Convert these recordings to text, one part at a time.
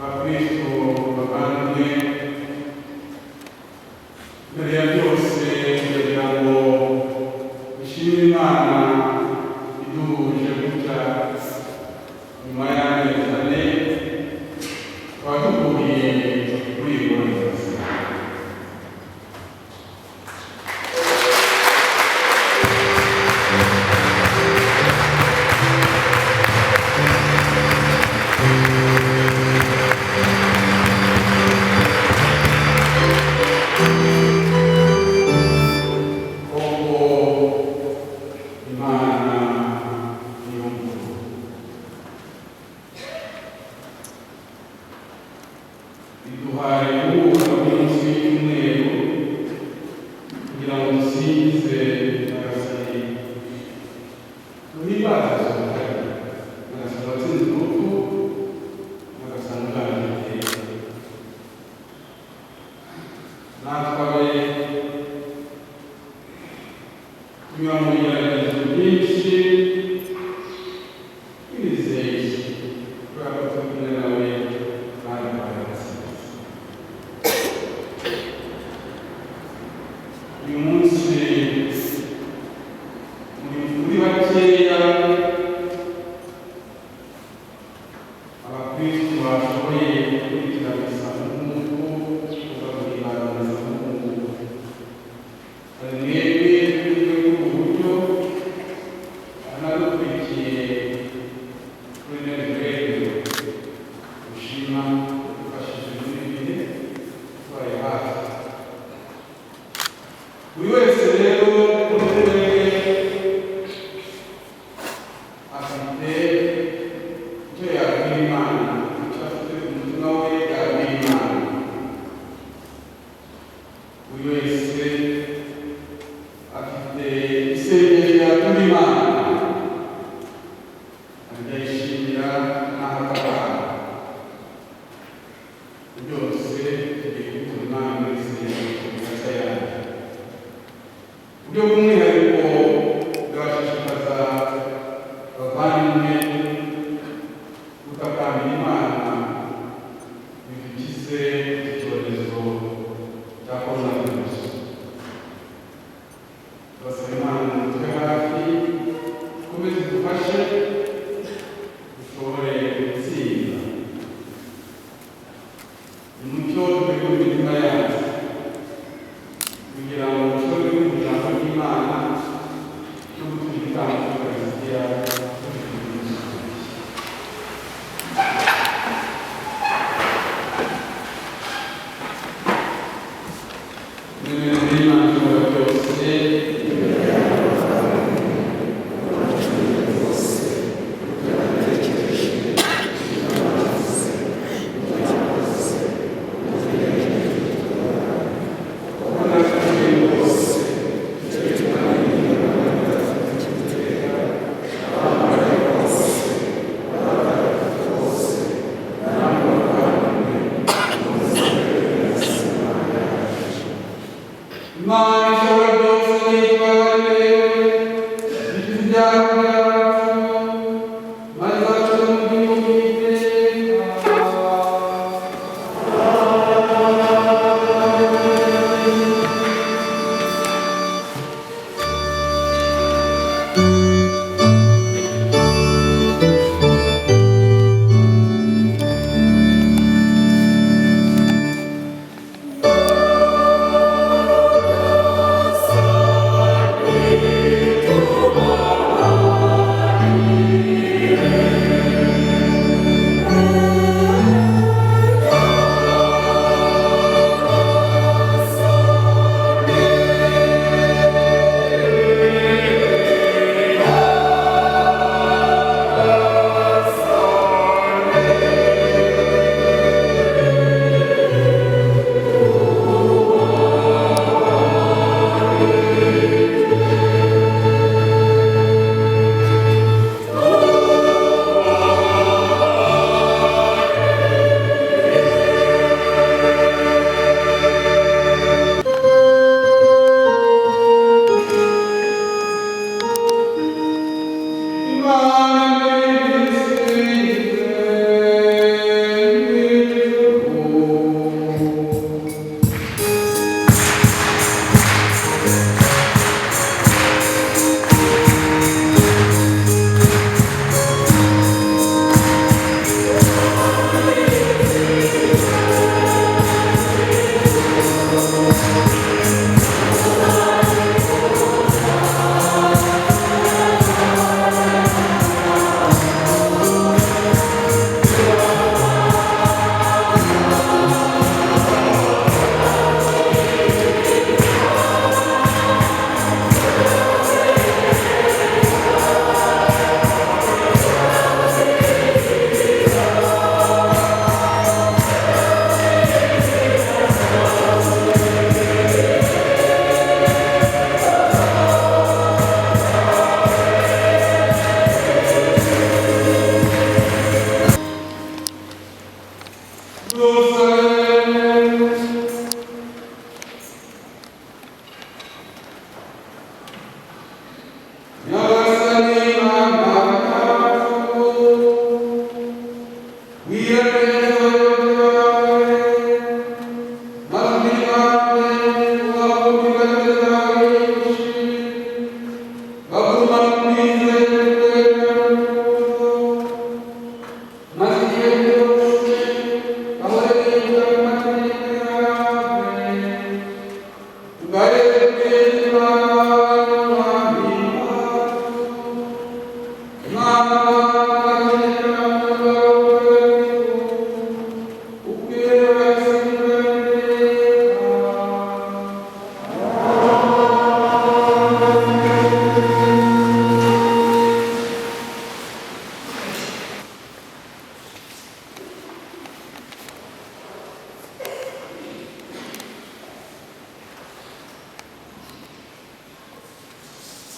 bakristo bavandimwe, mbere ya byose kugira ngo dushimire Imana iduhuje gutya nyuma y'amezi ane tukaba duhuriye muri iyi modoka. Imana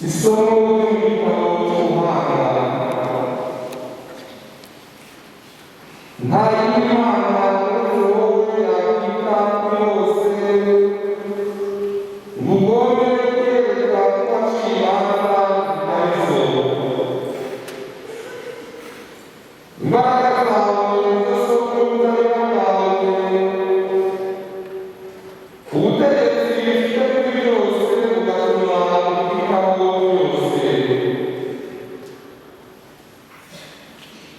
Isomo ry'umwitozo w'Imana nta yindi Mana uretse wowe yakwita kuri bose ngo ugombe kwereka uwaciye imanza zitari zo. Imbaraga zawe zose n'ubutabera bwawe ubutegetsi bufite kuri byose bugatuma ubwitaho byose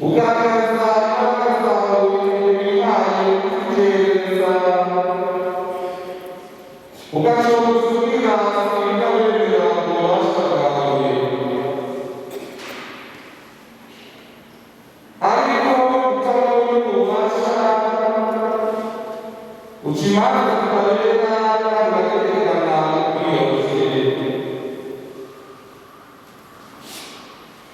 ugaragaza imbaraga zawe wihaye kuzitereza ugashoboza ubwirasi bw'aberera ububasha bwawe ariko utabonye ububasha uca imanza zitabera kandi ugategekana ubwiyoroshye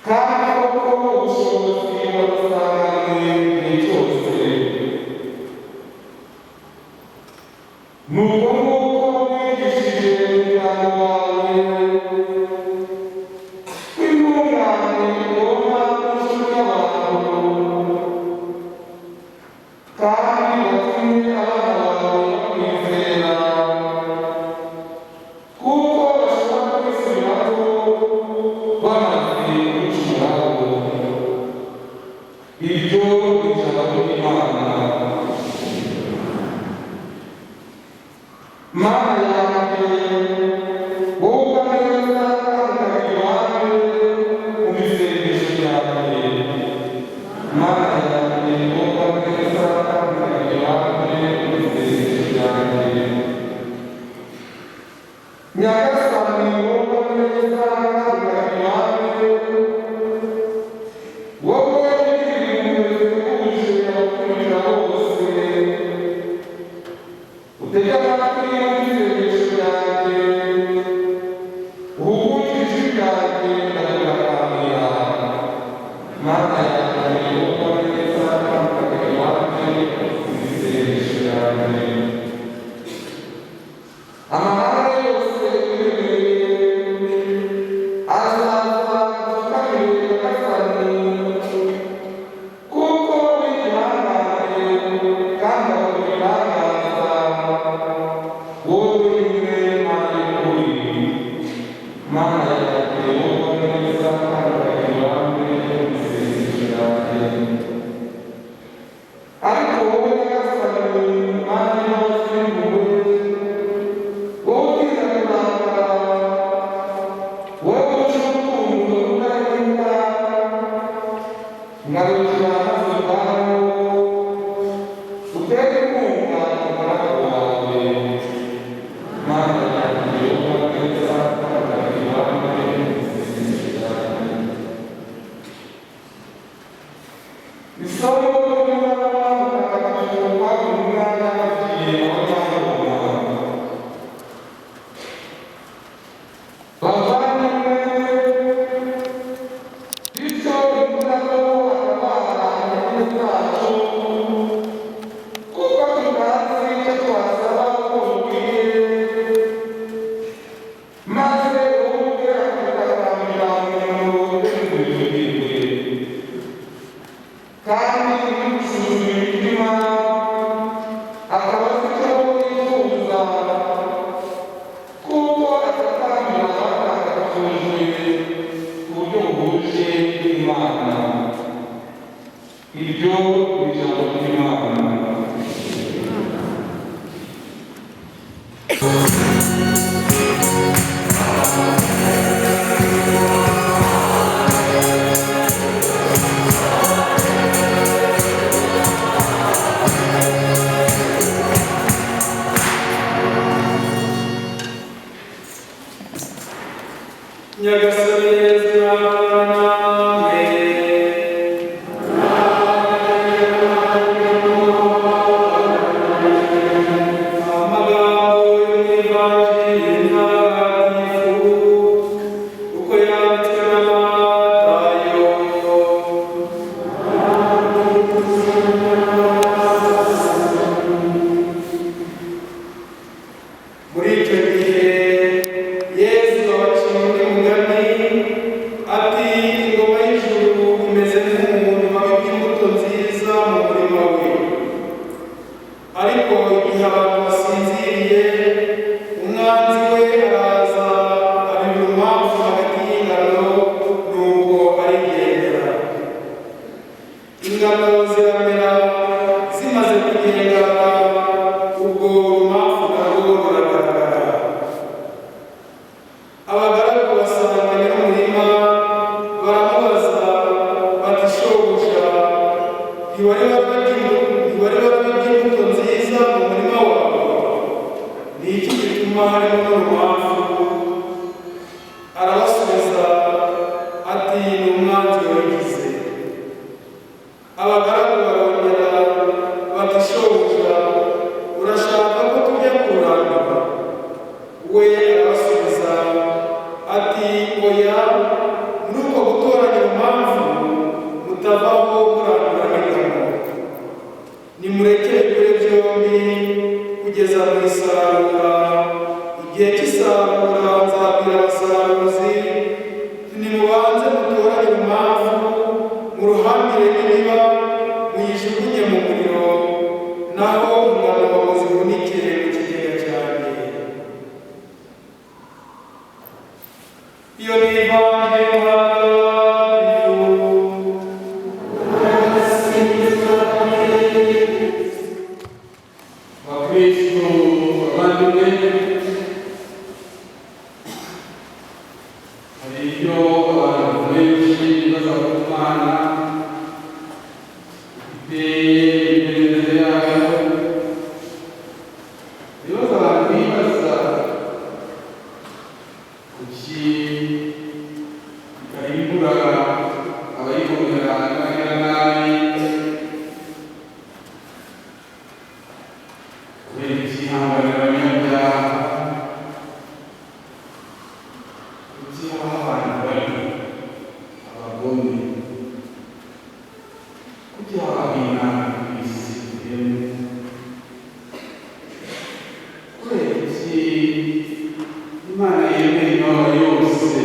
kandi koko ubushobozi burasanganywe igihe cyose. Ni uko nguko wigishije umuryango wawe w'intungane igomba gucura abantu kandi watumye abana bawe bakwizera kuko bashobora kwisubiraho bamaze gucuraho. Iryo ni ijambo ry'Imana. Mana yanjye wowe uba neza kandi ukagira uruhare mu isengesho ryanjye. Mana yanjye wowe uba neza kandi ukagira uruhare mu isengesho ryanjye. Nyagasani wowe uba neza kandi ukagira uruhare wowe ugirira impuhwe zihebuje abakurikira bose utege amatwi y'isengesho ryanjye uhugure ijwi ryanjye ndagutakambira. Mana yanjye wowe uba neza kandi ukagira uruhare mu isengesho ryanjye. Amahanga yose azaza apfukamire Nyagasani kuko uri igihangange kandi akora ibihangaza. Wowe wenyine Mana y'ukuri. Mana yanjye wowe uba neza kandi ukagira uruhare mu isengesho ryanjye. Ariko wowe Nyagasani Mana kugenda ubwo rumafu narwo ruragaragara. Abagaragu basanganye n'umurima baramubaza bati shobuja, ntiwari warabibye imbuto nziza mu murima wawe? Ni iki gituma harimo n'urumafu? Arabasubiza ati ni umwanzi wabigize. Abagaragu barongera bati shobuja, urashaka ko tujya kurandura? We arabasubiza ati oya, muri uko gutoranya impamvu mutavaho murandura n'ingano. Nimurekere kure byombi kugeza mu isarura. Igihe cy'isarura nzabwira abasaruzi, nimubanze mutoranye impamvu, muruhambire n'imiba, muyijugunye mu muriro, naho ingano muzihunike mu kigega cyanjye. Iyo ni ivanjiri ntagatifu. Bakristo bavandimwe, hari ibyo abantu benshi baza ku Mana biteye imbere yabo, ibibazo abantu bibaza kuki ikarimbura abayigomera n'abagira nabi, kubera ikihanganira abanyabyaha, kuki haba abantu bari abagome, kuki haba inama ku isi yemwe, kubera iki Imana yemeye imibabaro yose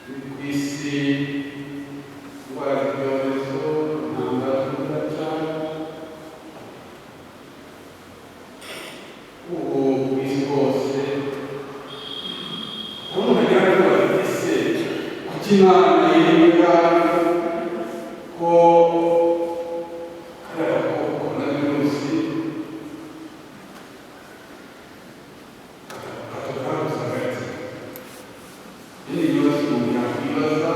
iri ku isi, indwara z'ibyorezo, intambara z'urudaca, ubu ku isi hose aho bagira ngo bageze kuki Imana yemera ko kariya gakoko coronavirusi katugaruza gake. Ibi ni ibibazo umuntu yakwibaza,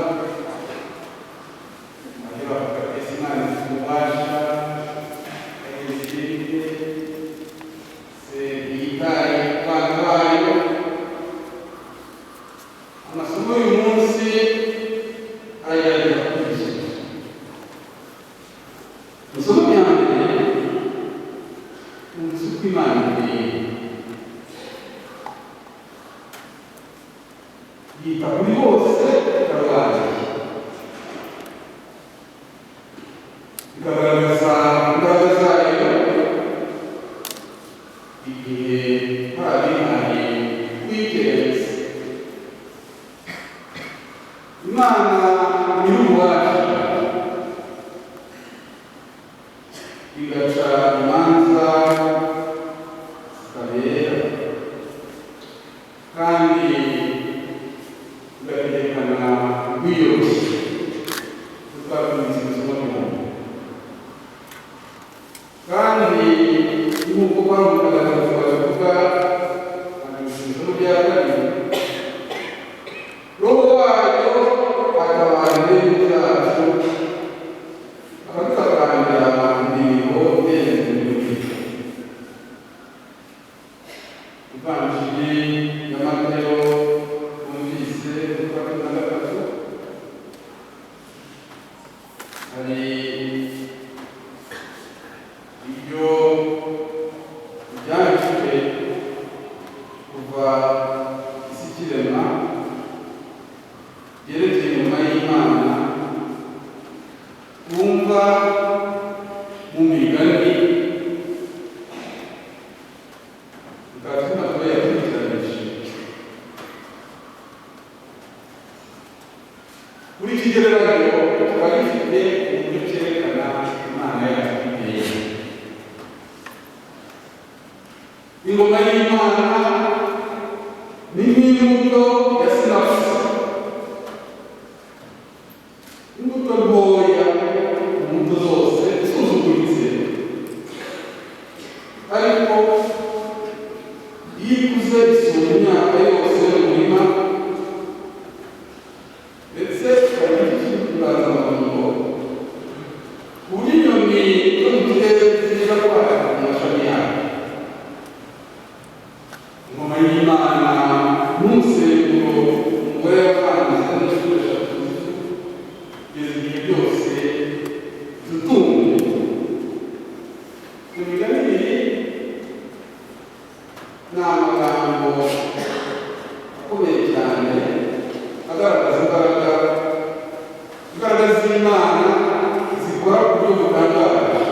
bajya bavuga ese Imana ifite ububasha, ayizirinde, se yitaye ku bana bayo. Amasomo y'uyu munsi aragerageza kubigisha. Isomo rya mbere uzi uko Imana iteye, yita kuri bose ikabarwanya, ikagaragaza imbaraga zayo igihe hari abihaye kuyitegereza. Imana nyir'ububasha igaca imanza zitabera kandi igategekana ubwiyoroshye tutakunze isomo ry'umuntu. Kandi nk'uko bavugaga bavuga isomo rya kabiri, Roho wayo atabara ibintu byacu, akadutaganira imirimo irenze imibiri. Ivanjiri ya Mateyo twumvise kuva kuri 6 hari ibyo byanditswe kuva isi ikirema byerekeye ingoma y'Imana, twumva mu migani, tukaba tunakora yakurikiranyije. Kuri iki kigereranyo tukaba gifite uburyo cyerekana Imana yacu iteye. Ingoma y'Imana ni nk'imbuto ya sinapsi, imbuto ntoya, imbuto zose zisuzuguritse, zija kwayo mu mashami yayo. Ingoma y'Imana n'umusemburo umugore yavanze n'inshuro eshatu kugeza ibihe byose dutunge. Imigani ibiri ni amagambo akomeye cyane agaragaza imbaraga z'Imana zikora ku buryo butangaje.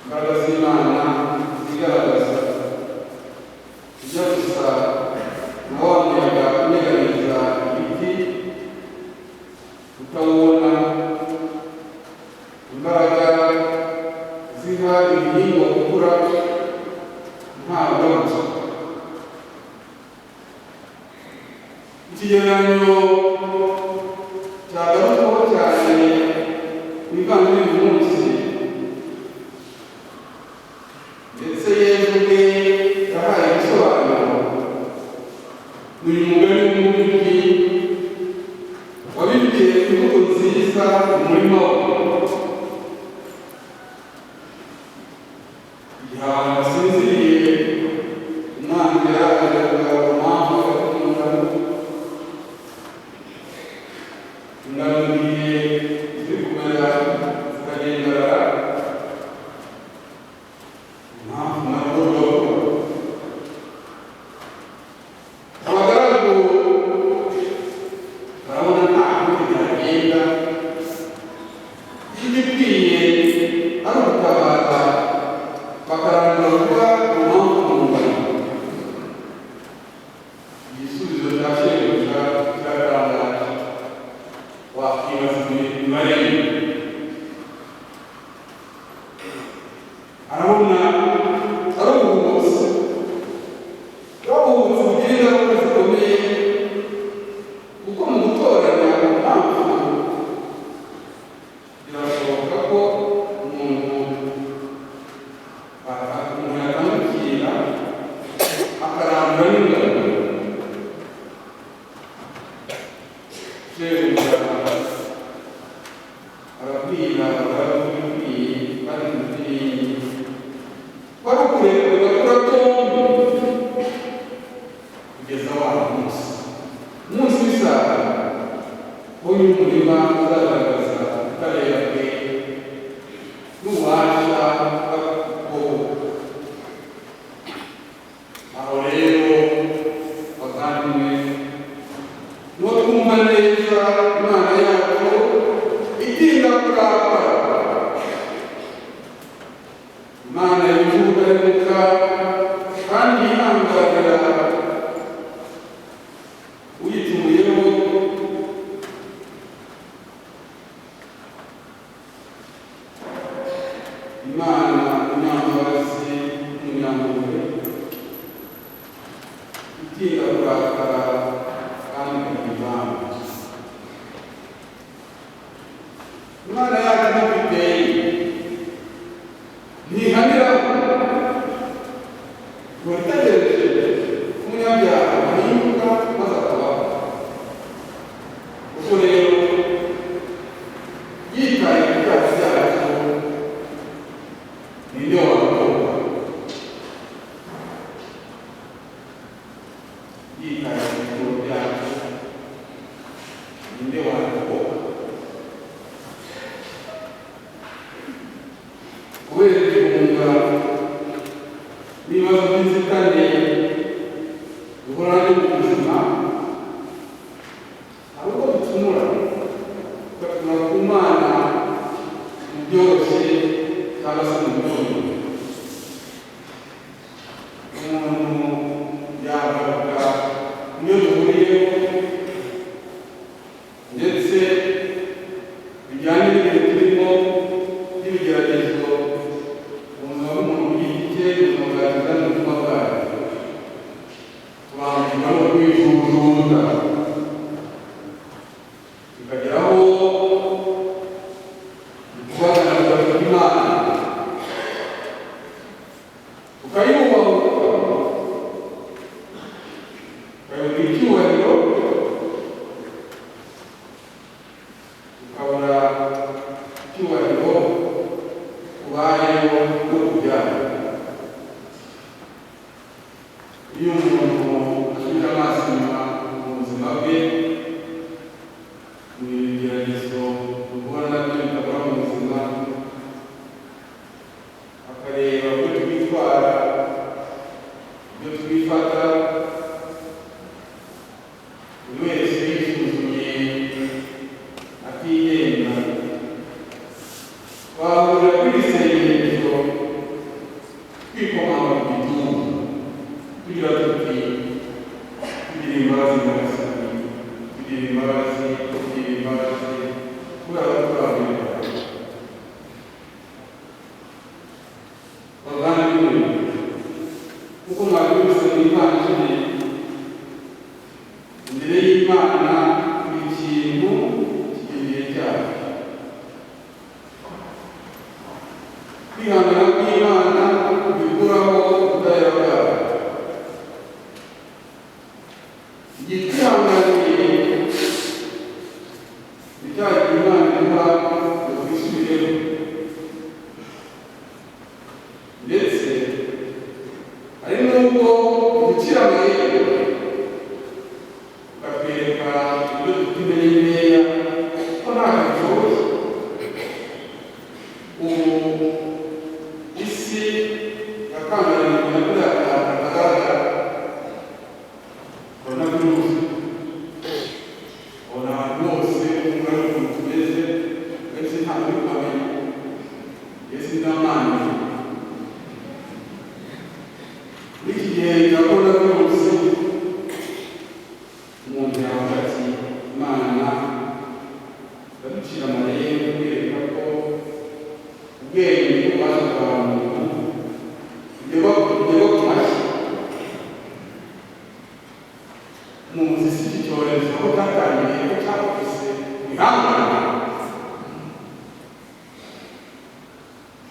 Imbaraga z'Imana zigaragaza ijya gusa na wa muyaga unyeganyeza ibiti utawubona, imbaraga ziha ibihingwa gukura nta rubanza. Ikigereranyo cyagarukaho cyane mu ivanjiri uyu munsi, ndetse Yesu ubwe yahaye ibisobanuro. Uyu mugani w'umuvugi wabibwiye imvugo nziza mu murima we. Igihe abantu basinziriye, umwanzi yaraje kugarura impamvu agakunda ingano ngiye ziri kumera zikagendera impamvu nabwo abagaragu barabona nta kundi byagenda, igikwiye ari ugutabaza bakarangura kuba impamvu mungana. Igisubizo cya shebuja kiratangaje, wakwibaza imibare ye. Arabona ari ubuvuzi bugira ingaruka zikomeye, kuko mu gutoranya impamvu birashoboka ko umuntu yatamukira akarandura n'ingano. Shebuja arabwira abagaragu bikwiye kandi bikwiye wari ukwiye kugakora byombi kugeza wa munsi w'isaha w'uyu murima uzagaragaza ubutabera bwe n'ububasha bwo. Aho rero bavandimwe, nuwo twumva neza Imana yacu itinda kurakara, Imana yivuga neza kandi yihanganira uyicumuyeho. Imana umunyambabazi n'umunyampuhwe, itinda kurakara kandi ikagira impamvu. Imana yacu ntabwo iteye, ntihaniraho ngo itegereje umunyabyaha ahinduka maze akabaho. Ubwo rero yitaye ku byaha byacu, ninde wamutoba? Yitaye ku bikorwa byacu, ninde wamutoba? Kubera igihunga n'ibibazo by'inzitane duhura nabyo mu buzima, hari ubwo ducumura tugatumira ku Mana mu byoroshye cyangwa se mu bikomeye. Umuntu yagaruka niyo duhuriyeho, ndetse bijyanye n'ibihe turimo n'ibigeragezo ubuzima bw'umuntu ku giti cye, ubuzima bwagiza n'ubuzima bwacu, tubangirwa no kwijujuta, tukageraho tubaganiriza ku Imana, tukayubahuka, tukayobora icyubahiro, tukabura icyubahiro no kubyara. Iyo umuntu asubije amaso inyuma mu buzima bwe, mu bigeragezo duhura nabyo bitakora mu buzima, akareba uburyo twitwara, uburyo twifata, buri wese yisuzumye akigenga, twahurira kuri iri sengesho twikomanga ku bitugu tugira tuti tugira imbabazi nyagasani, tugira imbabazi, tugira imbabazi kubera ko turaburira. Bavandimwe, kuko mwabyumvise mu Ivanjili, imbere y'Imana buri kintu kigira igihe cyacyo. Kwihangana kw'Imana bikuraho ubudahera bwayo. Igihe twihanganiye icyaha Imana iduha ngo twisubireho, ndetse hari n'ubwo gukira amahirwe bakatwereka ibyo dufite imbere y'imyeya ko ntacyo bishoboye. Ubu isi yakangaranye na kuriya kantu kagaragara, ubona virusi, ubona abantu bose umwe n'ukuntu tumeze, mbese nta muri kumenya, mbese n'amani. Muri iki gihe cya korona virusi, umuntu yavuga ati Imana iraducira amarembo kwereka ko ubwenge n'ububasha bwa muntu bugera ku mashyi. Muzi si iki cyorezo aho cyatangiye ko cyakubise ihangana,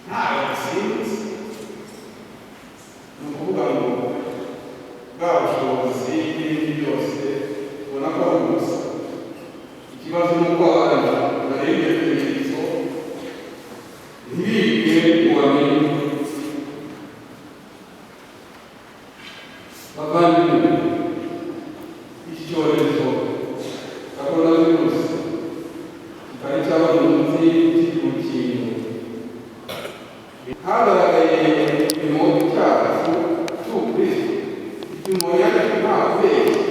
ntawe gasimbutse. Ni ukuvuga ngo bwa bushobozi n'ibindi byose tubona ko ari ubusa. Ikibazo ni uko abantu bareba ibimenyetso ntibige ngo bamenye. Bavandimwe, iki cyorezo cya korona virusi kitari cyabona umuti cy'urukingo. Hagaragaye igipimo cyacu cy'ubukristo, igipimo nyacyo nta kubeshya.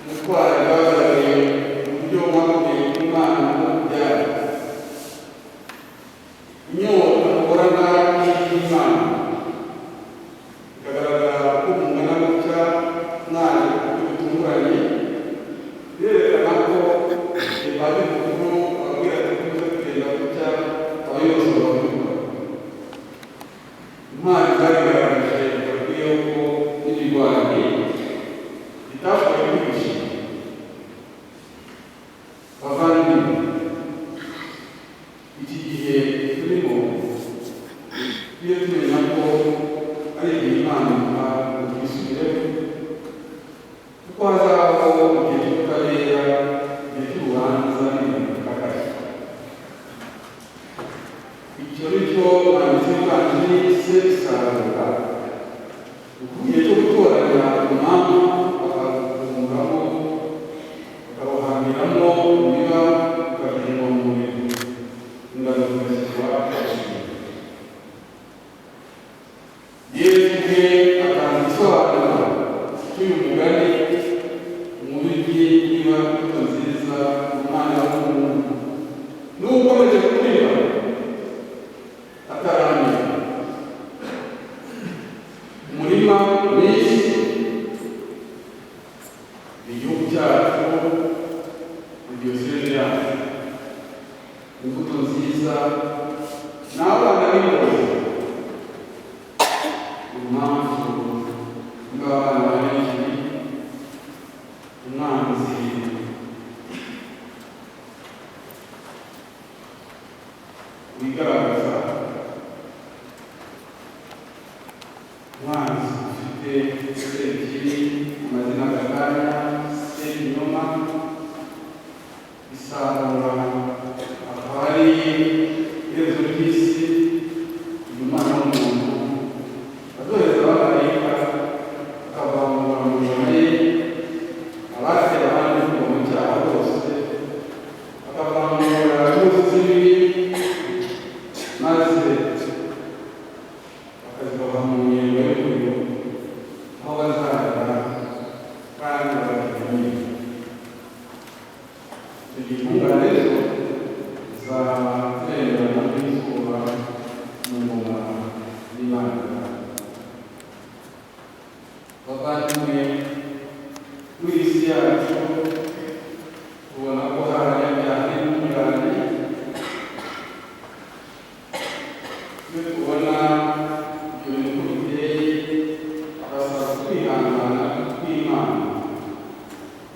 Ubutwari bwagaragaye mu buryo bwakomeye bw'Imana no kubyara. Inyota muhorana n'Imana ikagaragara ko mungana gutya mwaje ku buryo butunguranye, birerekana ko Padiri Mukuru ababwira ati tuze kugenda gutya abayobozi bavuga. Intwari zabigaragaje bakwiye ko n'ibigwari bitashoboye kwigisha. Bavandimwe, iki gihe turimo tujye tumenya ko ari igihe Imana iduha ngo twisubireho, kuko hazabaho igihe cy'ubutabera, igihe cy'urubanza n'ibintu bikakaye. Icyo ni cyo umwanditsi w'Ivanjili se isarura, igihe cyo gutoranya umwami bakarukuramo, bakaruhambiramo imiba, bakajugunywa mu muriro, ingano zigashyirwa hejuru. Yesu ubwe atanga igisobanuro cy'uyu mugani umubibyi niba imbuto nziza umwana w'umuntu n'ukomeje kurira ataramira. Umurima mwinshi, igihugu cyacu, diyoseze yacu, imbuto nziza n'abana b'ingore. Impamvu ng'abana benshi umwanzi wigaragaza, umwanzi ufite ebyiri amazina agakanya, sekinyoma, isarura, akaba ari iherezo ry'isi, atemberana n'izuba mu ngoma y'Imana. Bavandimwe, muri iyi si yacu tubona ko hari abanyabyaha n'intungane. Iyo tubona ibyo bintu biteye, turasaba kwihangana kw'Imana,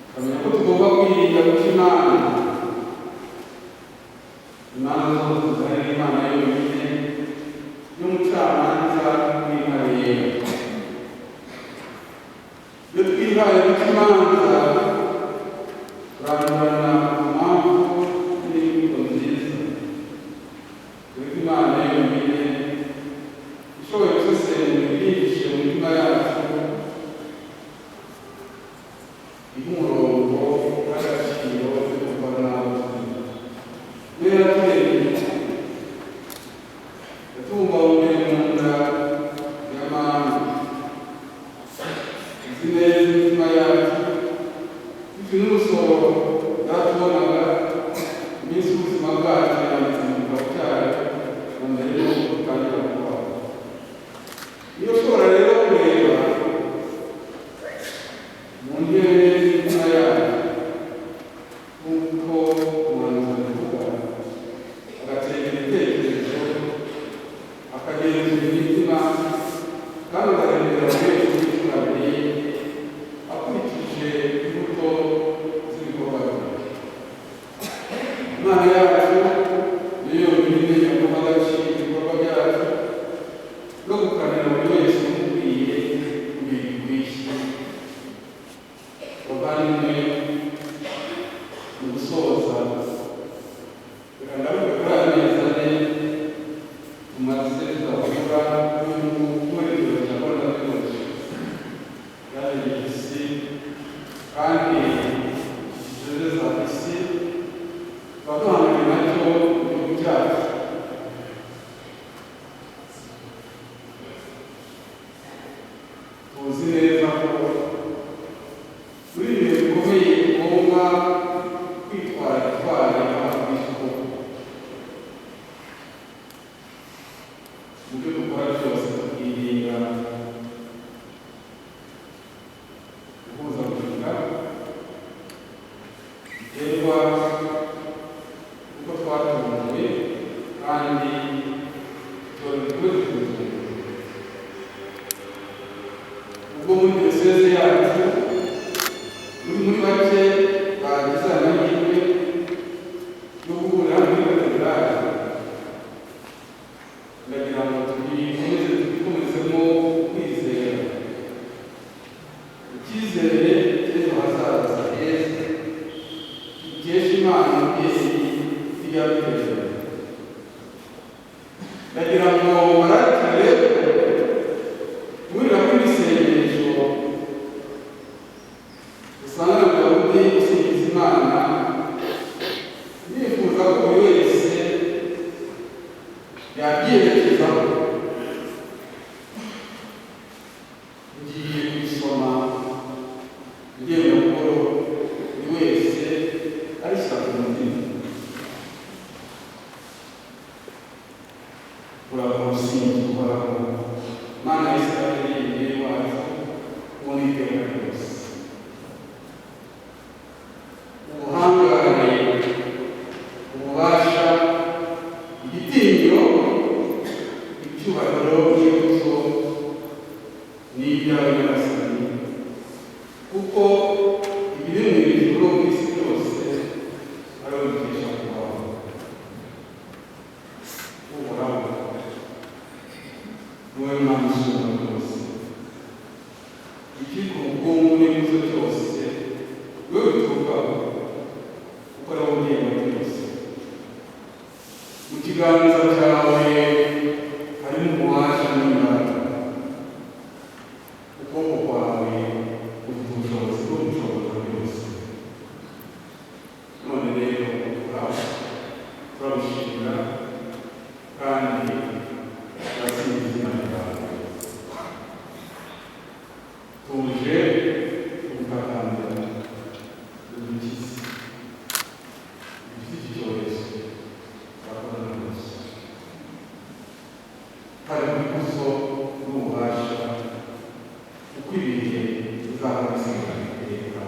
tukamenya ko tugomba kwirinda guca imanza zose zari Imana yonyine y'umucamanza w'intare yera. Iyo twihaye guca imanza, turandurana ku mpamvu n'imbuto nziza, kuko Imana yonyine ishoboye gusesengura ibyihishe mu mitima yacu, umurongo w'agaciro cyo gukora nawe. Niyo yaturemye yatubumbabumbiye mu nda ya mama, izi neza imitima yacu, bitewe n'umusoro yatubonaga iminsi y'ubuzima bwacu yanditse mu gitabo cyayo na mbere y'uko dutangira kubaho. Niyo ushobora rero kureba mu ntebe y'imitima yacu nk'uko umuhanuzi abivuga, agatera ibitekerezo, akagenzura imitima, kandi akagendera mu wese w'icurabiri akurikije imbuto z'ibikorwa bye. Imana yacu niyo yonyine imenya guha agaciro ibikorwa byacu no gukanira buri wese umukwiye kubikwishyura. Bavandimwe, mu gusoza, reka ngaruke kuri aya mezi ane tumaze tudavuga n'umwerekezo cya coronavirus yaje isi, kandi zizeza isi tukaba duhanganye nacyo mu gihugu cyacu. Tuzi neza ko muri ibi bihe bikomeye tugomba kwitwara hafi y'isuku mu byo dukora byose, tukirinda guhuzagurika biterwa n'uko twatunguwe, kandi tuzuzanya. Ubwo muri diyoseze yacu muri bake bagize amahirwe yo guhurira muri katedrali, ndagira ngo twikomezemo kwizera, icyizere cy'ejo hazaza heza dukesha Imana umubyeyi yadutejeje. Ndagira ngo barakire guhurira kuri isengesho usanga Dawudi usingiza Imana, yifuza ko buri wese yabyirekezaho. Ngiye kubisoma ngenda buhoro, buri wese arishyira ku mutima. Uraho usingiza Uhoraho, Mana ya Isirayeli, Umubyeyi wacu, ubona iteka ryose. Ubuhangare, ububasha, igitinyiro, icyubahiro n'ikuzo ni ibyawe Nyagasani, kuko ibiri mu ijuru no ku isi byose ari wowe dukesha kubaho. Uhoraho ni wowe Mana usumba byose, ikiri ku bukungu n'ikuzo cyose ni wowe biturukaho, kuko ari wowe ugenga byose. Mu kiganza cyawe harimo ububasha n'imbaraga, ukuboko kwawe gufite ubushobozi bwo gushoboza byose. None rero turagushimira kandi turasingiza izina ryawe. Tuje kugutakambira udukize dufite iki cyorezo. Turakoze. hari ikuzo n'ububasha uko ibihe bizahora bisigana iteka.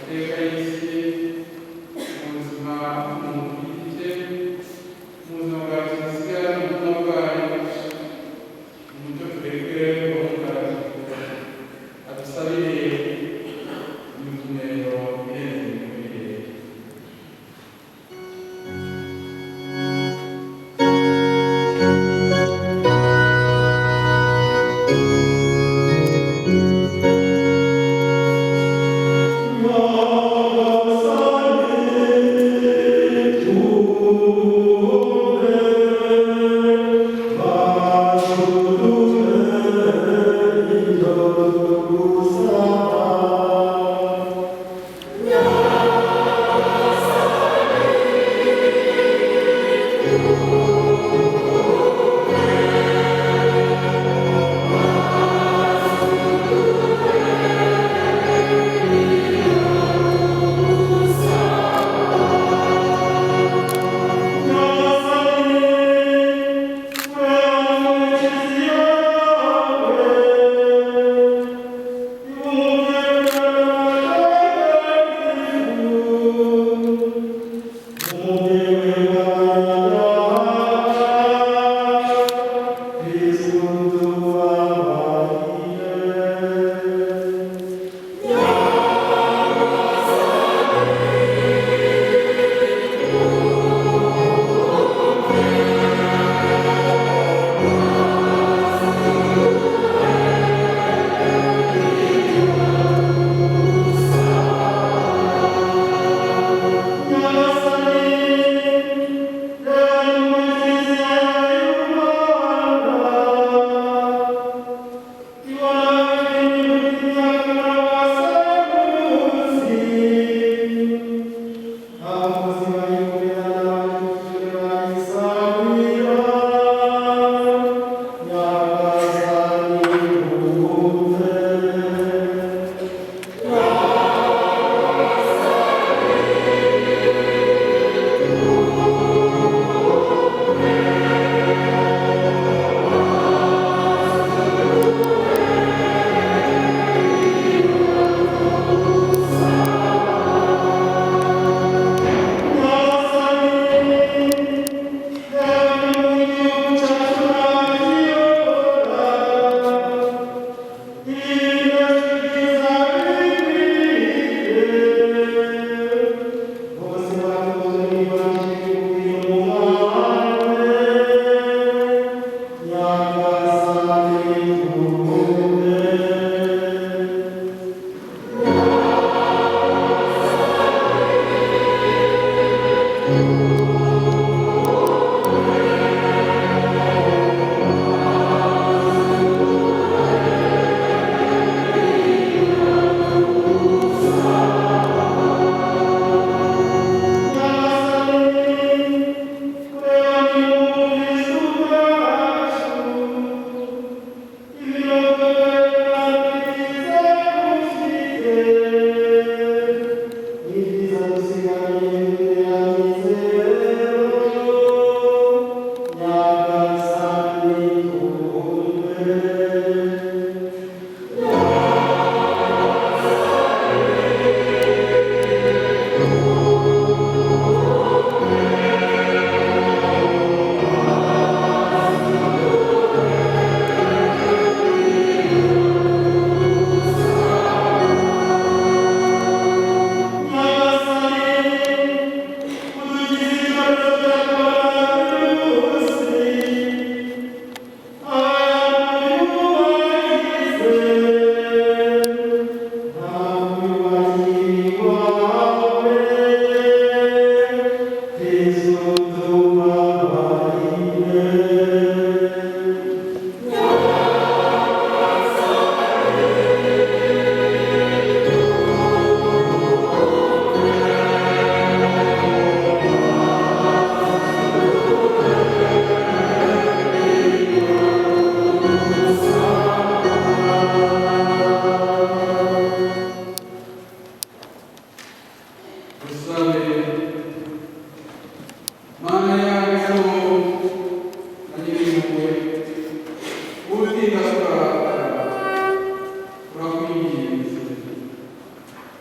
amateka y'isi mu buzima bw'umubiri mu buzima bwa kiliziya n'ubuzima bwayo umucyo twebwe w'umutagatifu adusabire imitumero irenze imikorere.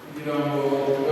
kugira ngo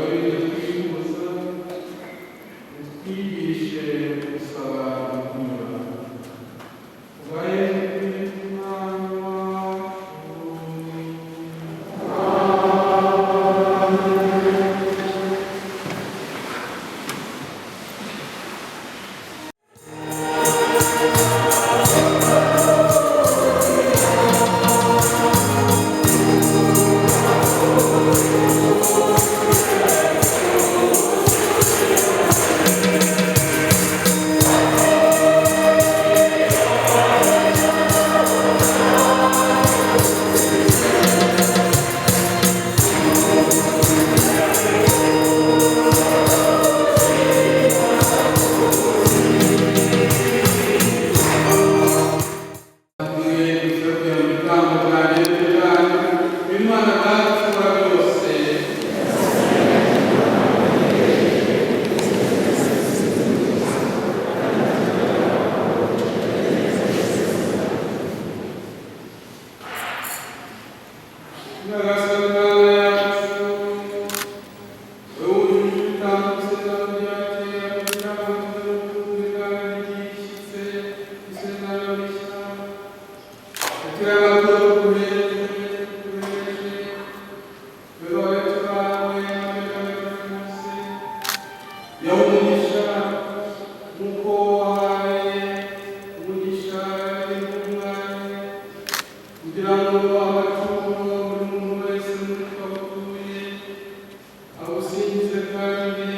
agusingize kandi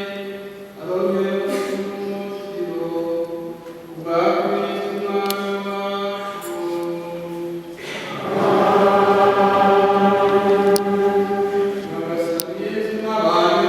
arongera kumutiro kubwa Kristo umwami wacu. Nyagasani Yesu n'abandi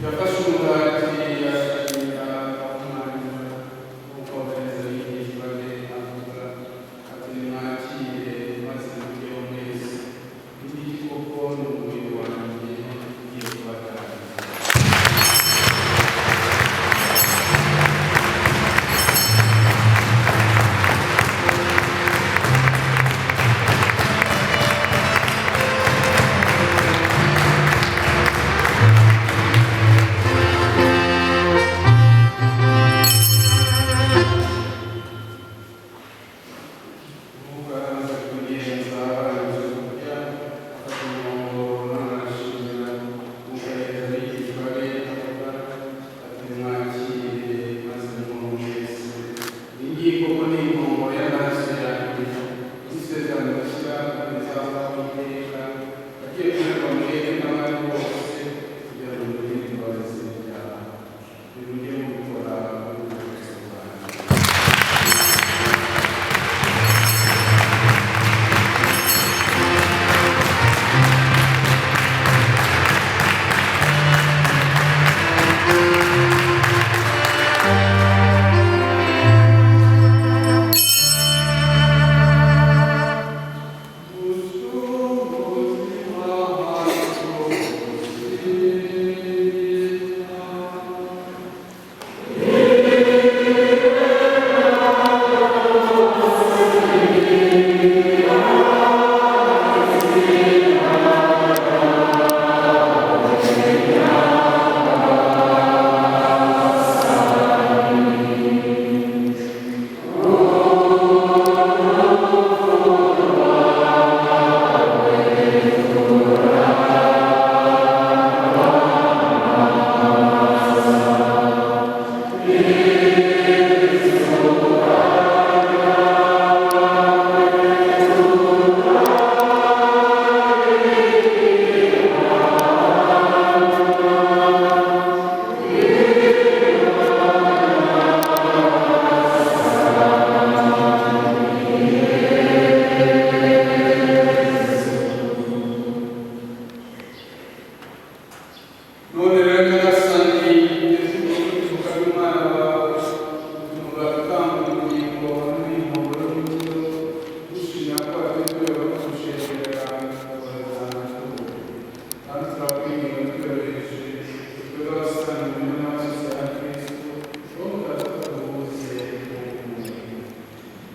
yafashe umugati yashimira umwana nk'uko abahereza abigishwa be avuga ati nimwakire maze muryeho mwese iki koko ni umubiri wanjye ugiye kubagaragara.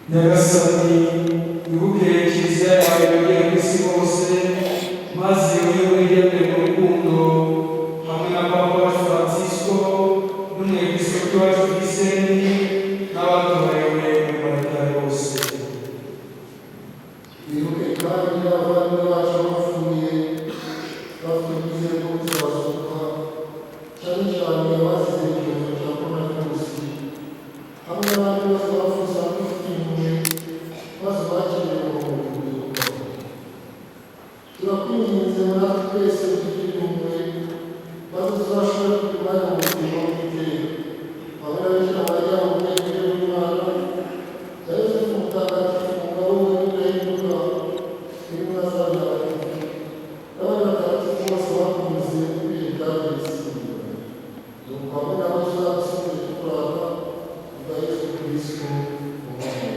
Nyagasani wibuke kiliziya yawe yagiye ku isi hose maze uyobore mu rukundo hamwe na Papa wacu Francisco n'umwepiskopi wacu Vicente n'abatorewe mu baritari bose. Wibuke kandi abavandimwe bacu bapfuye bafite ubwizere bwo kuzazuka cyane cyane abazize icyorezo cya koronavirusi hamwe n'abandi bose bafuza kwifitiye maze bakiriye ubuvuzi bwabo. Turakwinginze natwe twese tugirire impuhwe maze tuzashobore kugira umwanya mu buzima bw'iteka hamwe na Bikira Mariya umubyeyi w'Imana na Yosefu mutagatifu umugabo we w'indahemuka n'intumwa z'abatagatifu n'abandi batagatifu bose bakunze ibihe byahise nuko hamwe nabo tuzagusingiza tukurata kubwa Yesu Kristo umwami.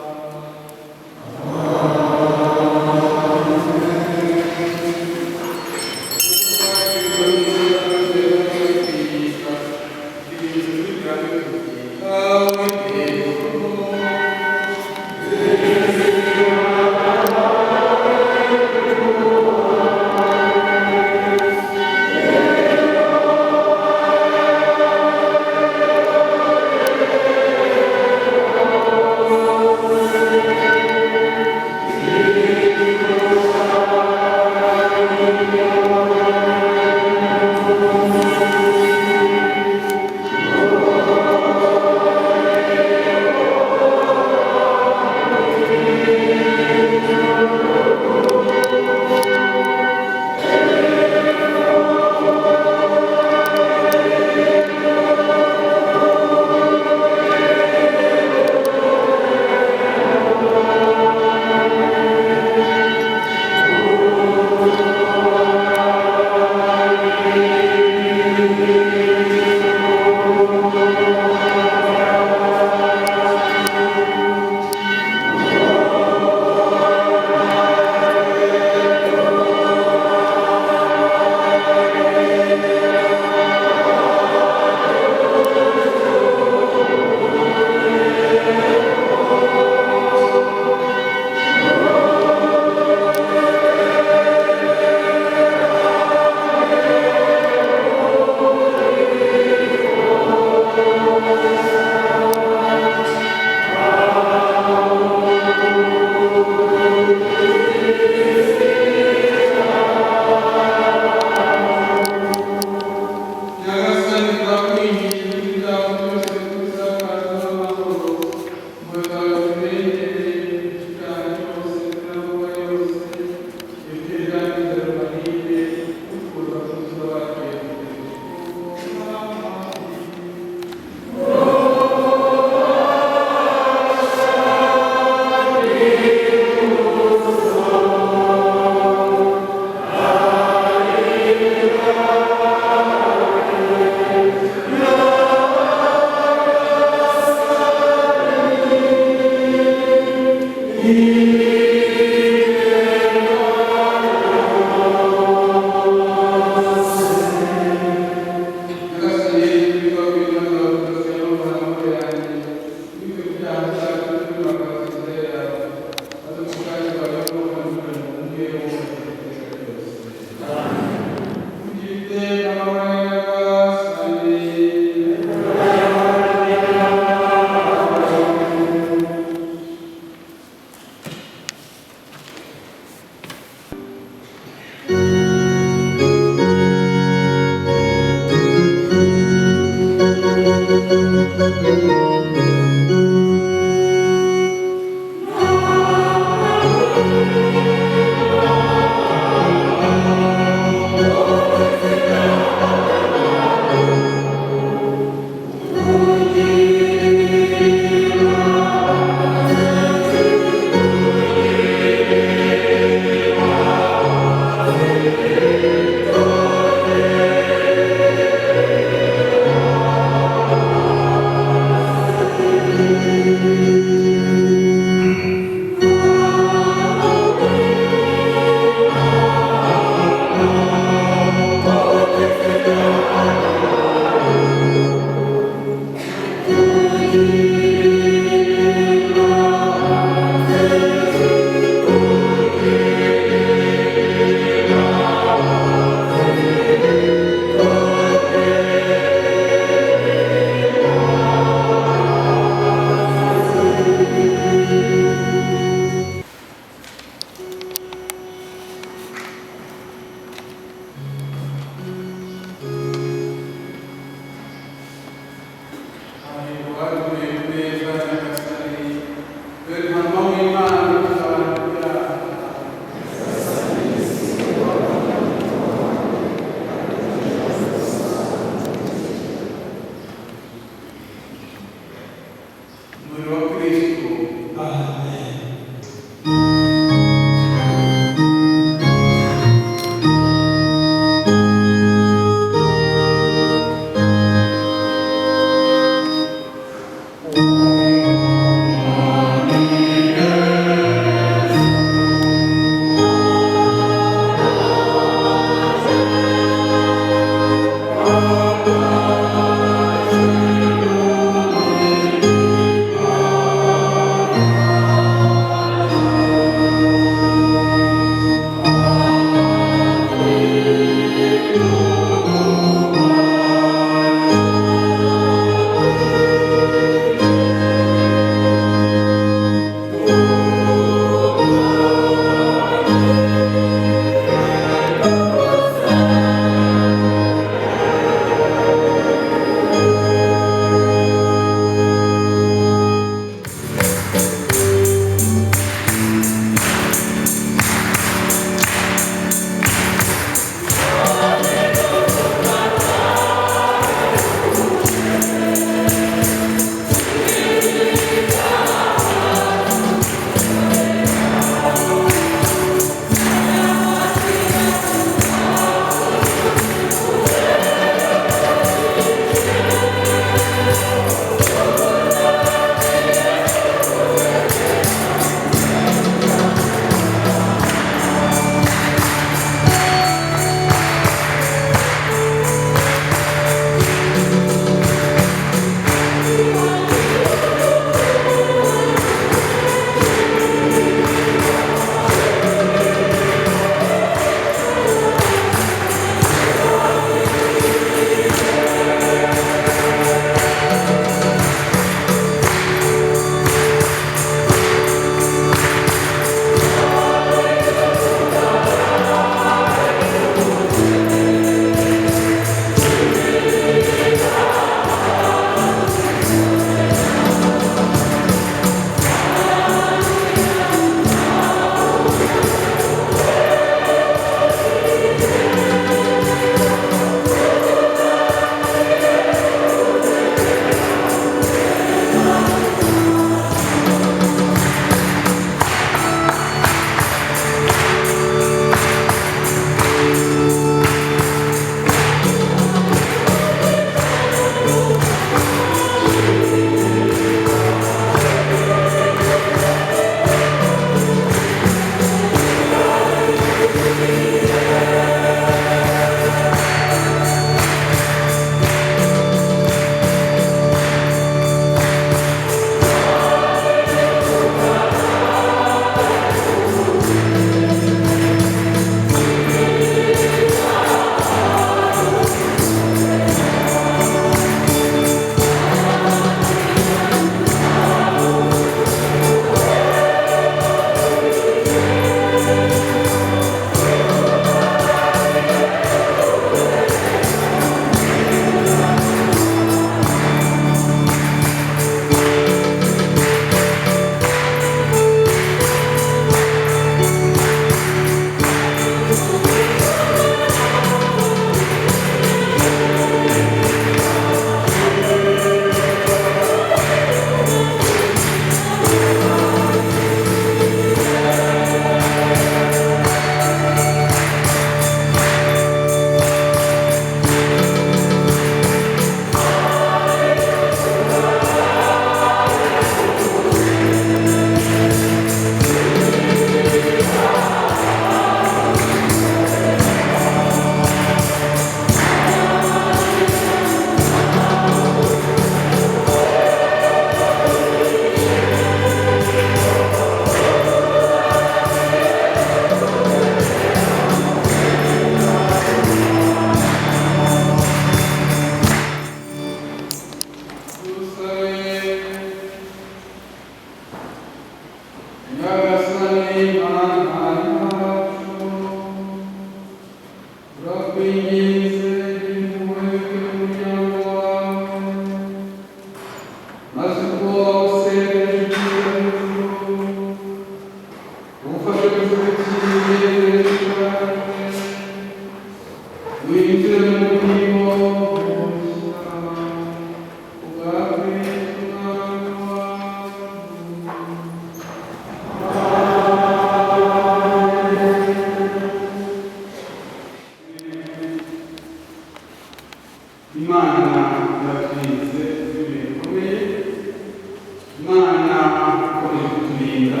Imana ikomeye kuturinda,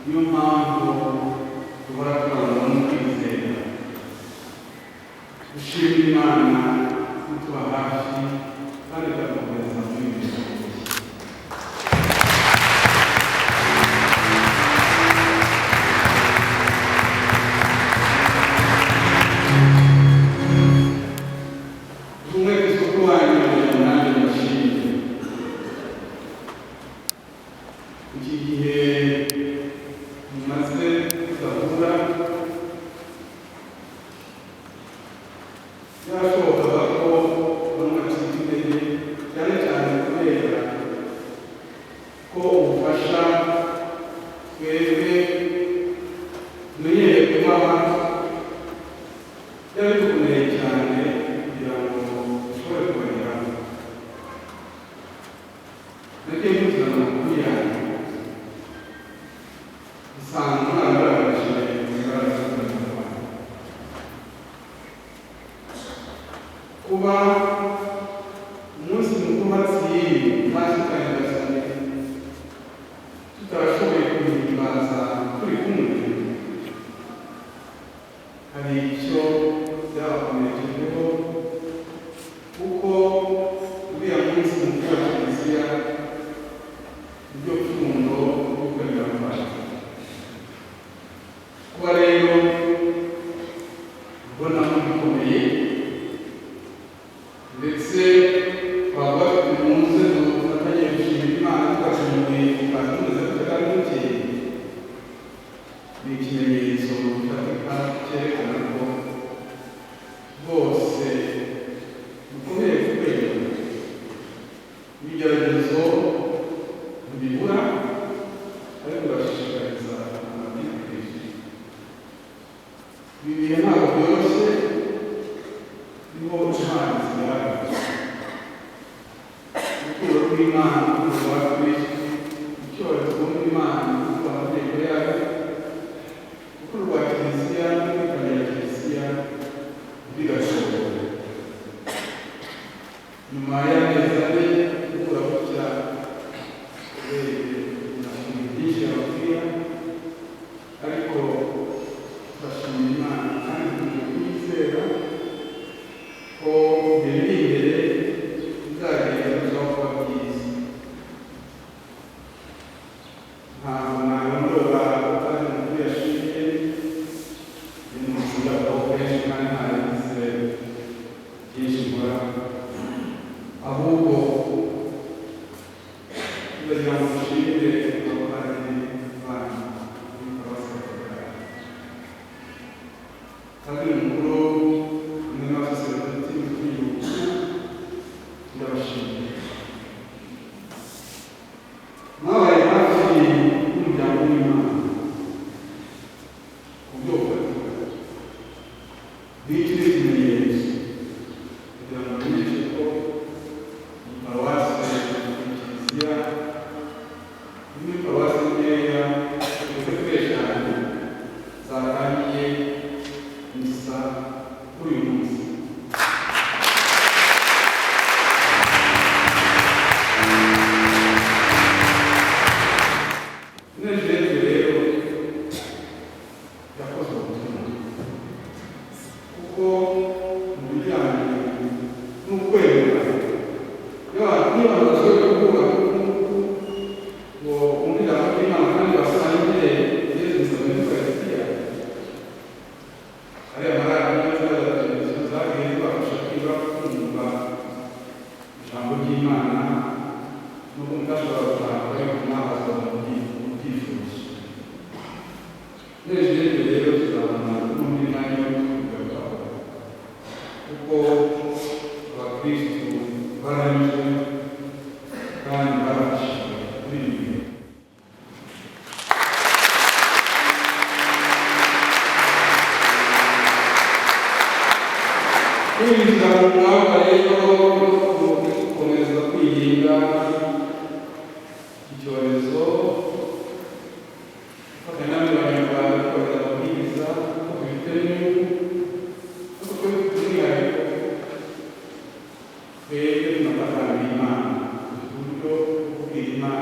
niyo mpamvu duhora turangwa no kwizera. Dushimira Imana kutuba hafi kandi ikadukomeza muri ibi bihe. Kuba umunsi mukuru watsiye twashikanye tutarashoboye kuhimbaza turi kumwe, hari icyo byabakomerejeho kuko uriya munsi mukuru wa Kiliziya niryo pfundo ry'ukwemera kwacu. Kuba rero mbonamo bikomeye ndetse twaba bafite mu nzego dufatanye gushimira Imana twashimiye twatumiza tutari duke, ni ikimenyetso gifatika cyerekana ko bose dukomeye kwemera. Ibigeragezo ntibibura ariko bashishikariza amabwiriza ya Kristo. Ibi bihe ntabwo byoroshye, niho Imana zigaragaza urukundo rw'Imana rwa Kristo, icyorezo rw'Imana kuko amategeko yayo, urukundo rwa Kiliziya n'ubwitange bwa Kiliziya bigashoboka. Nyuma y'amezi ane gukura ibintu byinshi yababwira, ariko turashimira Imana kandi dukomeje kuyizera ko ibiri imbere bizagenda birushaho kuba byiza. Ntabwo narondora kandi mukuru yashimye ibintu bisubiraho kenshi kandi ntabigize byinshi nkora, ahubwo ndagira ngo dushimire abapadiri banyu n'abasirikare, padiri mukuru hamwe n'abasaserdoti b'igihugu, ndabashimiye. Mwabaye hafi y'umuryango w'Imana ku buryo bufatika. N'iki ni ikimenyetso kugira ngo mumenyeshe ko paruwasi ya Kiliziya ni paruwasi nkeya zigeze kuri eshanu zatangiye misa kuri uyu munsi. Inejejwe rero yakoze ubutumwa kuko mu bijyanye n'ukwemera niba badashoboye kuvuga ngo umwirabura w'Imana kandi basangire Yesu Kristo n'Ukaristiya, ariya maradiyo n'izindi zagiye zibafasha kwiga kumva ijambo ry'Imana no kudashobora gutaha ariko mwabazwa mu byifuzo. Inejejwe rero tuzabona n'undi mwanya wo kubigarukaho kuko abakristu baranyuzwe kandi barafashijwe kuri ibi bihe. Kwinjira mu mwaka rero gukomeza kwirinda icyorezo, gufatanya n'Abanyarwanda gukomeza amabwiriza uko bifite n'inyungu, kuko twe dufite umwihariko twebwe tunatakambira Imana, dufite uburyo bwo kubwira Imana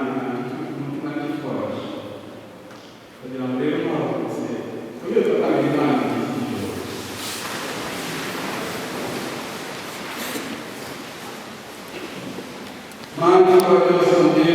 Amen.